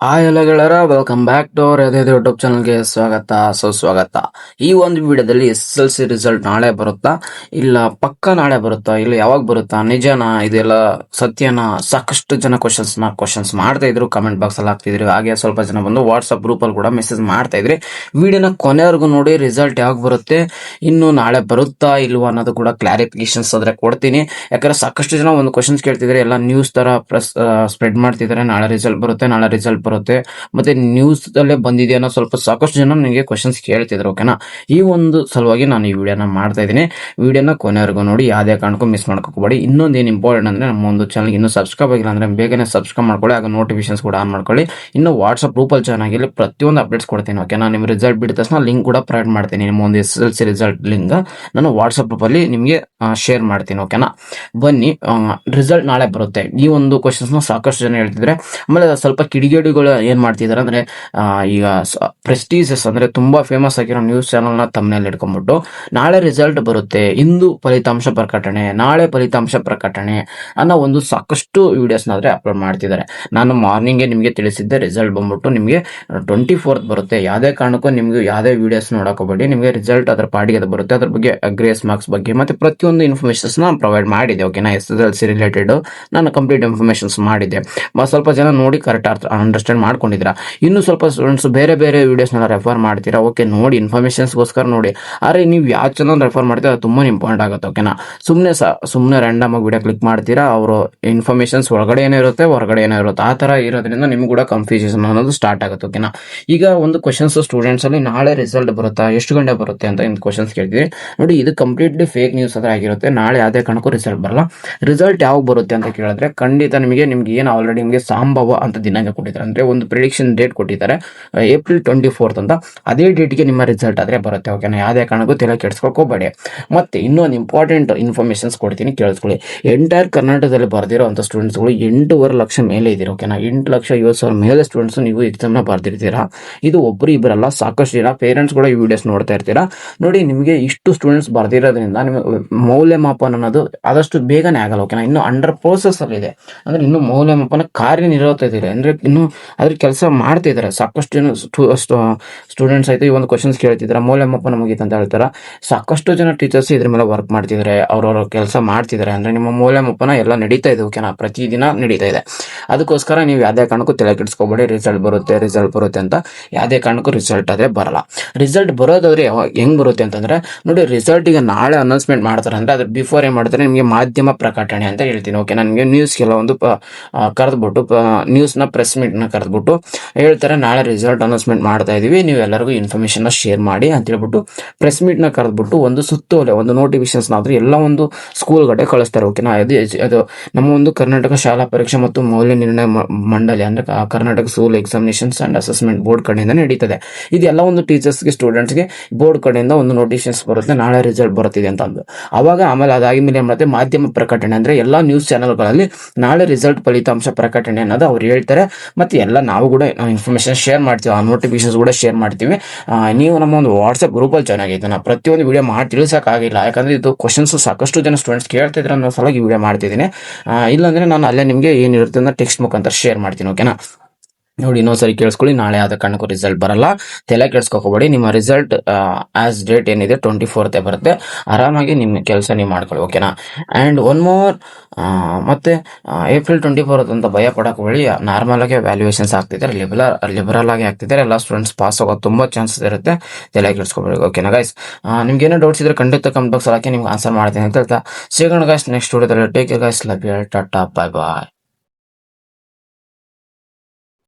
Hi ಎಲ್ಲ ಗೆಳೆಯರ, welcome back to our YouTube ಚಾನಲ್ಗೆ ಸ್ವಾಗತ ಸುಸ್ವಾಗತ. ಈ ಒಂದು ವಿಡಿಯೋದಲ್ಲಿ SSLC ರಿಸಲ್ಟ್ ನಾಳೆ ಬರುತ್ತಾ, ಇಲ್ಲ ಪಕ್ಕ ನಾಳೆ ಬರುತ್ತಾ, ಇಲ್ಲ ಯಾವಾಗ ಬರುತ್ತಾ, ನಿಜನಾ, ಇದೆಲ್ಲ ಸತ್ಯನಾ? ಸಾಕಷ್ಟು ಜನ ಕ್ವಶನ್ಸ್ ಮಾಡ್ತಾ ಇದ್ರು, ಕಮೆಂಟ್ ಬಾಕ್ಸ್ ಅಲ್ಲಿ ಹಾಕ್ತಿದ್ರು. ಹಾಗೆ ಸ್ವಲ್ಪ ಜನ ಬಂದು ವಾಟ್ಸ್ಆಪ್ ಗ್ರೂಪ್ ಅಲ್ಲಿ ಕೂಡ ಮೆಸೇಜ್ ಮಾಡ್ತಾ ಇದ್ರಿ. ವಿಡಿಯೋನ ಕೊನೆವರೆಗೂ ನೋಡಿ, ರಿಸಲ್ಟ್ ಯಾವಾಗ ಬರುತ್ತೆ, ಇನ್ನು ನಾಳೆ ಬರುತ್ತಾ ಇಲ್ವಾ ಅನ್ನೋದು ಕೂಡ ಕ್ಲಾರಿಫಿಕೇಶನ್ಸ್ ಆದ್ರೆ ಕೊಡ್ತೀನಿ. ಯಾಕಂದ್ರೆ ಸಾಕಷ್ಟು ಜನ ಒಂದು ಕ್ವಶನ್ಸ್ ಕೇಳ್ತಿದ್ರೆ, ಎಲ್ಲ ನ್ಯೂಸ್ ತರ ಸ್ಪ್ರೆಡ್ ಮಾಡ್ತಿದ್ದಾರೆ. ನಾಳೆ ರಿಸಲ್ಟ್ ಬರುತ್ತೆ, ನಾಳೆ ರಿಸಲ್ಟ್ ಬರುತ್ತೆ, ಮತ್ತೆ ನ್ಯೂಸ್ ಅಲ್ಲೇ ಬಂದಿದೆ ಅನ್ನೋ ಸ್ವಲ್ಪ ಸಾಕಷ್ಟು ಜನ ನನಗೆ ಕ್ವಶನ್ಸ್ ಕೇಳ್ತಿದ್ರು. ಓಕೆನಾ, ಈ ಒಂದು ಸಲುವಾಗಿ ನಾನು ಈ ವಿಡಿಯೋನ ಮಾಡ್ತಾ ಇದ್ದೀನಿ. ವಿಡಿಯೋನ ಕೊನೆವರೆಗೂ ನೋಡಿ, ಯಾವುದೇ ಕಾರಣಕ್ಕೂ ಮಿಸ್ ಮಾಡ್ಕೋಬೇಡಿ. ಇನ್ನೊಂದು ಏನು ಇಂಪಾರ್ಟೆಂಟ್ ಅಂದ್ರೆ, ನಮ್ಮ ಒಂದು ಚಾನಲ್ ಇನ್ನೂ ಸಬ್ಸ್ಕ್ರೈಬ್ ಆಗಿಲ್ಲ ಅಂದ್ರೆ ಬೇಗನೆ ಸಬ್ಸ್ಕ್ರೈಬ್ ಮಾಡ್ಕೊಳ್ಳಿ, ಆಗ ನೋಟಿಫಿಕೇಶನ್ಸ್ ಕೂಡ ಆನ್ ಮಾಡ್ಕೊಳ್ಳಿ. ಇನ್ನು ವಾಟ್ಸ್ಆಪ್ ಗ್ರೂಪಲ್ಲಿ ಜಾಯ್ನ್ ಆಗಿಲ್ಲ, ಪ್ರತಿಯೊಂದು ಅಪ್ಡೇಟ್ಸ್ ಕೊಡ್ತೀನಿ. ಓಕೆನಾ, ನಿಮ್ಮ ರಿಸಲ್ಟ್ ಬಿಟ್ಟ ತಕ್ಷಣ ಲಿಂಕ್ ಕೂಡ ಪ್ರೊವೈಡ್ ಮಾಡ್ತೀನಿ. ನಿಮ್ಮ ಒಂದು SSLC ರಿಸಲ್ಟ್ ಲಿಂಕ್ ನಾನು ವಾಟ್ಸ್ಆಪ್ ಗ್ರೂಪಲ್ಲಿ ನಿಮಗೆ ಶೇರ್ ಮಾಡ್ತೀನಿ. ಓಕೆನಾ, ಬನ್ನಿ. ರಿಸಲ್ಟ್ ನಾಳೆ ಬರುತ್ತೆ, ಈ ಒಂದು ಕ್ವಶನ್ಸ್ನ ಸಾಕಷ್ಟು ಜನ ಹೇಳ್ತಿದ್ರೆ. ಆಮೇಲೆ ಸ್ವಲ್ಪ ಕಿಡಿಗೇಡಿಗಳು ಏನ್ ಮಾಡ್ತಿದ್ದಾರೆ ಅಂದ್ರೆ, ಈಗ ಪ್ರೆಸ್ಟೀಜಸ್ ಅಂದ್ರೆ ತುಂಬಾ ಫೇಮಸ್ ಆಗಿರೋ ನ್ಯೂಸ್ ಚಾನಲ್ ನ ತಮ್ಮನೇಲಿ ಇಟ್ಕೊಂಡ್ಬಿಟ್ಟು ನಾಳೆ ರಿಸಲ್ಟ್ ಬರುತ್ತೆ, ಇಂದು ಫಲಿತಾಂಶ ಪ್ರಕಟಣೆ, ನಾಳೆ ಫಲಿತಾಂಶ ಪ್ರಕಟಣೆ ಅನ್ನೋ ಒಂದು ಸಾಕಷ್ಟು ವಿಡಿಯೋಸ್ ಆದ್ರೆ ಅಪ್ಲೋಡ್ ಮಾಡ್ತಿದ್ದಾರೆ. ನಾನು ಮಾರ್ನಿಂಗ್ ನಿಮಗೆ ತಿಳಿಸಿದ್ದೆ, ರಿಸಲ್ಟ್ ಬಂದ್ಬಿಟ್ಟು ನಿಮಗೆ 24th ಬರುತ್ತೆ. ಯಾವುದೇ ಕಾರಣಕ್ಕೂ ನಿಮ್ಗೆ ಯಾವುದೇ ವಿಡಿಯೋಸ್ ನೋಡಕ್ ಹೋಗಬೇಡಿ, ನಿಮಗೆ ರಿಸಲ್ಟ್ ಅದ್ರ ಪಾಡಿಗೆ ಅದು ಬರುತ್ತೆ. ಅದ್ರ ಬಗ್ಗೆ ಗ್ರೇಸ್ ಮಾರ್ಕ್ಸ್ ಬಗ್ಗೆ ಮತ್ತೆ ಪ್ರತಿಯೊಂದು ಇನ್ಫಾರ್ಮೇಶನ್ಸ್ ನಾನು ಪ್ರೊವೈಡ್ ಮಾಡಿದೆ. ಓಕೆನಾ, SSLC ರಿಲೇಟೆಡ್ ನಾನು ಕಂಪ್ಲೀಟ್ ಇನ್ಫಾರ್ಮೇಶನ್ಸ್ ಮಾಡಿದ್ದೆ. ಸ್ವಲ್ಪ ಜನ ನೋಡಿ ಕರೆಕ್ಟ್ ಅಂಡರ್ಸ್ಟ್ಯಾಂಡ್ ಮಾಡ್ಕೊಂಡಿದ್ರ. ಇನ್ನು ಸ್ವಲ್ಪ ಸ್ಟೂಡೆಂಟ್ಸ್ ಬೇರೆ ಬೇರೆ ವಿಡಿಯೋಸ್ನೆಲ್ಲ ರೆಫರ್ ಮಾಡ್ತೀರಾ. ಓಕೆ, ನೋಡಿ, ಇನ್ಫಾರ್ಮೇಶನ್ಸ್ಗೋಸ್ಕರ ನೋಡಿ. ಆದರೆ ನೀವು ಯಾವ ಚಾನಲ್ ರೆಫರ್ ಮಾಡ್ತೀರಾ ಅದು ತುಂಬಾ ಇಂಪಾರ್ಟೆಂಟ್ ಆಗುತ್ತೆ. ಓಕೆನಾ, ಸುಮ್ಮನೆ ರ್ಯಾಂಡಮ್ ಆಗಿ ವಿಡಿಯೋ ಕ್ಲಿಕ್ ಮಾಡ್ತೀರಾ, ಅವರು ಇನ್ಫಾರ್ಮೇಶನ್ಸ್ ಒಳಗಡೆ ಏನೋ ಇರುತ್ತೆ, ಹೊರಗಡೆ ಏನೋ ಇರುತ್ತೆ. ಆ ತರ ಇರೋದ್ರಿಂದ ನಿಮ್ಗೆ ಕೂಡ ಕನ್ಫ್ಯೂಷನ್ ಅನ್ನೋದು ಸ್ಟಾರ್ಟ್ ಆಗುತ್ತೆ. ಓಕೆನಾ, ಈಗ ಒಂದು ಕ್ವಶನ್ಸ್ ಸ್ಟೂಡೆಂಟ್ಸ್ ಅಲ್ಲಿ ನಾಳೆ ರಿಸಲ್ಟ್ ಬರುತ್ತಾ, ಎಷ್ಟು ಗಂಟೆ ಬರುತ್ತೆ ಅಂತ ಒಂದು ಕ್ವಶನ್ಸ್ ಕೇಳ್ತೀವಿ. ನೋಡಿ, ಇದು ಕಂಪ್ಲೀಟ್ಲಿ ಫೇಕ್ ನ್ಯೂಸ್ ಅದ್ರ ಆಗಿರುತ್ತೆ. ನಾಳೆ ಯಾವುದೇ ಕಾರಣಕ್ಕೂ ರಿಸಲ್ಟ್ ಬರಲ್ಲ. ರಿಸಲ್ಟ್ ಯಾವಾಗ ಬರುತ್ತೆ ಅಂತ ಕೇಳಿದ್ರೆ, ಖಂಡಿತ ನಿಮಗೆ ಏನು ಆಲ್ರೆಡಿ ನಿಮಗೆ ಸಂಭವ ಅಂತ ದಿನಾಂಕ ಕೊಟ್ಟಿದ್ದಾರೆ, ಅಂದ್ರೆ ಒಂದು ಪ್ರಿಡಿಕ್ಷನ್ ಡೇಟ್ ಕೊಟ್ಟಿದ್ದಾರೆ, April 24th ಅಂತ. ಅದೇ ಡೇಟ್ಗೆ ನಿಮ್ಮ ರಿಸಲ್ಟ್ ಆದ್ರೆ ಬರುತ್ತೆ. ಓಕೆನಾ, ಯಾವುದೇ ಕಾರಣಕ್ಕೂ ತಲೆ ಕೆಡಿಸ್ಕೊಳ್ಕೋಬೇಡಿ. ಮತ್ತೆ ಇನ್ನೊಂದು ಇಂಪಾರ್ಟೆಂಟ್ ಇನ್ಫಾರ್ಮೇಶನ್ಸ್ ಕೊಡ್ತೀನಿ, ಕೇಳಿಸ್ಕೊಳ್ಳಿ. ಎಂಟೈರ್ ಕರ್ನಾಟಕದಲ್ಲಿ ಬರೆದಿರೋ ಅಂತ ಸ್ಟೂಡೆಂಟ್ಸ್ಗಳು 8.5 ಲಕ್ಷ ಮೇಲೆ ಇದ್ದೀರಾ. ಓಕೆನಾ, 8,50,000 ಮೇಲೆ ಸ್ಟೂಡೆಂಟ್ಸ್ ನೀವು ಎಕ್ಸಾಮ್ನ ಬರ್ದಿರ್ತೀರಾ. ಇದು ಒಬ್ಬರು ಇಬ್ಬರಲ್ಲ, ಸಾಕಷ್ಟು ಜನ ಪೇರೆಂಟ್ಸ್ ಕೂಡ ಈ ವಿಡಿಯೋಸ್ ನೋಡ್ತಾ ಇರ್ತೀರಾ. ನೋಡಿ, ನಿಮಗೆ ಇಷ್ಟು ಸ್ಟೂಡೆಂಟ್ಸ್ ಬರ್ದಿರೋದ್ರಿಂದ ನಿಮಗೆ ಮೌಲ್ಯಮಾಪನ ಅನ್ನೋದು ಆದಷ್ಟು ಬೇಗನೆ ಆಗಲ್ಲ. ಓಕೆನಾ, ಇನ್ನು ಅಂಡರ್ ಪ್ರೋಸೆಸ್ ಅಲ್ಲಿ ಇದೆ, ಅಂದ್ರೆ ಇನ್ನು ಮೌಲ್ಯಮಾಪನ ಕಾರ್ಯನಿರ್ವಹಿಸ್ತಿದೆ, ಅಂದ್ರೆ ಇನ್ನು ಅದ್ರ ಕೆಲಸ ಮಾಡ್ತಿದ್ದಾರೆ. ಸಾಕಷ್ಟು ಜನ ಸ್ಟೂಡೆಂಟ್ಸ್ ಆಯ್ತು ಈ ಒಂದು ಕ್ವಶನ್ಸ್ ಕೇಳ್ತಿದ್ದಾರೆ, ಮೌಲ್ಯಮಾಪನ ಮುಗೀತು ಅಂತ ಹೇಳ್ತಾರೆ. ಸಾಕಷ್ಟು ಜನ ಟೀಚರ್ಸ್ ಇದ್ರ ಮೇಲೆ ವರ್ಕ್ ಮಾಡ್ತಿದ್ದಾರೆ, ಅವ್ರವ್ರ ಕೆಲಸ ಮಾಡ್ತಿದ್ದಾರೆ. ಅಂದ್ರೆ ನಿಮ್ಮ ಮೌಲ್ಯಮಾಪನ ಎಲ್ಲ ನಡೀತಾ ಇದೆ. ಓಕೆನಾ, ಪ್ರತಿದಿನ ನಡೀತಾ ಇದೆ. ಅದಕ್ಕೋಸ್ಕರ ನೀವು ಯಾವುದೇ ಕಾರಣಕ್ಕೂ ತಲೆ ಕೆಡಿಸ್ಕೋಬೇಡಿ. ರಿಸಲ್ಟ್ ಬರುತ್ತೆ ಅಂತ ಯಾವುದೇ ಕಾರಣಕ್ಕೂ ರಿಸಲ್ಟ್ ಆದ್ರೆ ಬರಲ್ಲ. ರಿಸಲ್ಟ್ ಬರೋದಾದ್ರೆ ಹೆಂಗ್ ಬರುತ್ತೆ ಅಂತಂದ್ರೆ, ನೋಡಿ, ರಿಸಲ್ಟ್ ಈಗ ನಾಳೆ ಅನೌನ್ಸ್ಮೆಂಟ್ ಮಾಡ್ತಾರೆ ಅಂದ್ರೆ ಅದ್ರ ಬಿಫೋರ್ ಏನ್ ಮಾಡ್ತಾರೆ, ನಿಮಗೆ ಮಾಧ್ಯಮ ಪ್ರಕಟಣೆ ಅಂತ ಹೇಳ್ತೀನಿ. ಓಕೆ, ನನಗೆ ನ್ಯೂಸ್ ಕೆಲವೊಂದು ಕರೆದ್ಬಿಟ್ಟು ನ್ಯೂಸ್ನ ಪ್ರೆಸ್ ಮೀಟ್ನ ಕರೆದ್ಬಿಟ್ಟು ಹೇಳ್ತಾರೆ, ನಾಳೆ ರಿಸಲ್ಟ್ ಅನೌನ್ಸ್ಮೆಂಟ್ ಮಾಡ್ತಾ ಇದೀವಿ, ನೀವು ಎಲ್ಲರಿಗೂ ಇನ್ಫಾರ್ಮೇಶನ್ ಶೇರ್ ಮಾಡಿ ಅಂತ ಹೇಳ್ಬಿಟ್ಟು ಪ್ರೆಸ್ ಮೀಟ್ನ ಕರೆದ್ಬಿಟ್ಟು ಒಂದು ಸುತ್ತೋಲೆ, ಒಂದು ನೋಟಿಫಿಕೇಶನ್ಸ್ ಆದ್ರೆ ಎಲ್ಲ ಒಂದು ಸ್ಕೂಲ್ ಗಡೆ ಕಳಿಸ್ತಾರೆ. ಓಕೆನಾ, ಅದು ನಮ್ಮ ಒಂದು ಕರ್ನಾಟಕ ಶಾಲಾ ಪರೀಕ್ಷೆ ಮತ್ತು ಮೌಲ್ಯ ನಿರ್ಣಯ ಮಂಡಳಿ, ಅಂದ್ರೆ Karnataka school examinations and assessment board ಕಡೆಯಿಂದ ನಡೀತದೆ. ಇದೆಲ್ಲ ಒಂದು ಟೀಚರ್ಸ್ಗೆ, ಸ್ಟೂಡೆಂಟ್ಸ್ಗೆ ಬೋರ್ಡ್ ಕಡೆಯಿಂದ ಒಂದು ನೋಟಿಫಿಕೇಶನ್ಸ್ ಬರುತ್ತೆ, ನಾಳೆ ರಿಸಲ್ಟ್ ಬರುತ್ತಿದೆ ಅಂತ ಅಂದು. ಆಮೇಲೆ ಅದಾದ್ಮೇಲೆ ಏನ್ ಮಾಡುತ್ತೆ, ಮಾಧ್ಯಮ ಪ್ರಕಟಣೆ, ಅಂದ್ರೆ ಎಲ್ಲಾ ನ್ಯೂಸ್ ಚಾನೆಲ್ಗಳಲ್ಲಿ ನಾಳೆ ರಿಸಲ್ಟ್ ಫಲಿತಾಂಶ ಪ್ರಕಟಣೆ ಅನ್ನೋದು ಅವ್ರು ಹೇಳ್ತಾರೆ. ಮತ್ತೆ ಎಲ್ಲ ನಾವು ಕೂಡ ಇನ್ಫಾರ್ಮೇಶನ್ ಶೇರ್ ಮಾಡ್ತೀವಿ, ಆ ನೋಟಿಫಿಕೇಶನ್ಸ್ ಕೂಡ ಶೇರ್ ಮಾಡ್ತೀವಿ. ನೀವು ನಮ್ಮ ಒಂದು ವಾಟ್ಸ್ಆಪ್ ಗ್ರೂಪಲ್ಲಿ ಜಾಯ್ನ್ ಆಗಿದ್ದು, ನಾನು ಪ್ರತಿಯೊಂದು ವಿಡಿಯೋ ಮಾಡಿ ತಿಳಿಸೋಕ್ಕಾಗಿಲ್ಲ, ಯಾಕಂದ್ರೆ ಇದು ಕ್ವಶನ್ಸ್ ಸಾಕಷ್ಟು ಜನ ಸ್ಟೂಡೆಂಟ್ಸ್ ಕೇಳ್ತಿದ್ರೆ ಅನ್ನೋ ಸಲುವಾಗಿ ಈ ವಿಡಿಯೋ ಮಾಡ್ತಿದ್ದೀನಿ. ಇಲ್ಲಾಂದ್ರೆ ನಾನು ಅಲ್ಲೇ ನಿಮಗೆ ಏನಿರುತ್ತೆ ಅಂತ ಟೆಕ್ಸ್ಟ್ ಮುಖಾಂತರ ಶೇರ್ ಮಾಡ್ತೀನಿ. ಓಕೆನಾ, ನೋಡಿ, ಇನ್ನೊಂದ್ಸರಿ ಕೇಳಿಸ್ಕೊಳ್ಳಿ. ನಾಳೆ ಯಾವುದೇ ಕಾರಣಕ್ಕೂ ರಿಸಲ್ಟ್ ಬರಲ್ಲ, ತಲೆ ಕೆಡಿಸ್ಕೋಬೇಡಿ. ನಿಮ್ಮ ರಿಸಲ್ಟ್ ಆಸ್ ಡೇಟ್ ಏನಿದೆ 24th ಬರುತ್ತೆ. ಆರಾಮಾಗಿ ನಿಮ್ಮ ಕೆಲಸ ನೀವು ಮಾಡ್ಕೊಳ್ಳಿ. ಓಕೆನಾ, ಆ್ಯಂಡ್ ಒನ್ ಮೋರ್, ಮತ್ತೆ April 24th ಅಂತ ಭಯ ಪಡೋಕೆ ನಾರ್ಮಲ್ ಆಗಿ ವ್ಯಾಲ್ಯೂಯೇಷನ್ಸ್ ಆಗ್ತಿದ್ದಾರೆ, ಲಿಬರಲ್ ಆಗಿ ಆಗ್ತಿದ್ದಾರೆ. ಎಲ್ಲ ಸ್ಟೂಡೆಂಟ್ಸ್ ಪಾಸ್ ಆಗೋದು ತುಂಬಾ ಚಾನ್ಸಸ್ ಇರುತ್ತೆ, ತಲೆ ಕೆಡಿಸ್ಕೋಬೇಡಿ. ಓಕೆನಾ ಗೈಸ್, ನಿಮ್ಗೆ ಏನೋ ಡೌಟ್ಸ್ ಇದ್ರೆ ಖಂಡಿತ ಕಮೆಂಟ್ ಬಾಕ್ಸ್ ಹಾಕಿ, ನಿಮ್ಗೆ ಆನ್ಸರ್ ಮಾಡ್ತೀನಿ ಅಂತ ಹೇಳ್ತಾ ಸಿಗೋಣ ಗೈಸ್ ನೆಕ್ಸ್ಟ್ ವಿಡಿಯೋದಲ್ಲಿ. Take care guys, love you, tata, bye bye.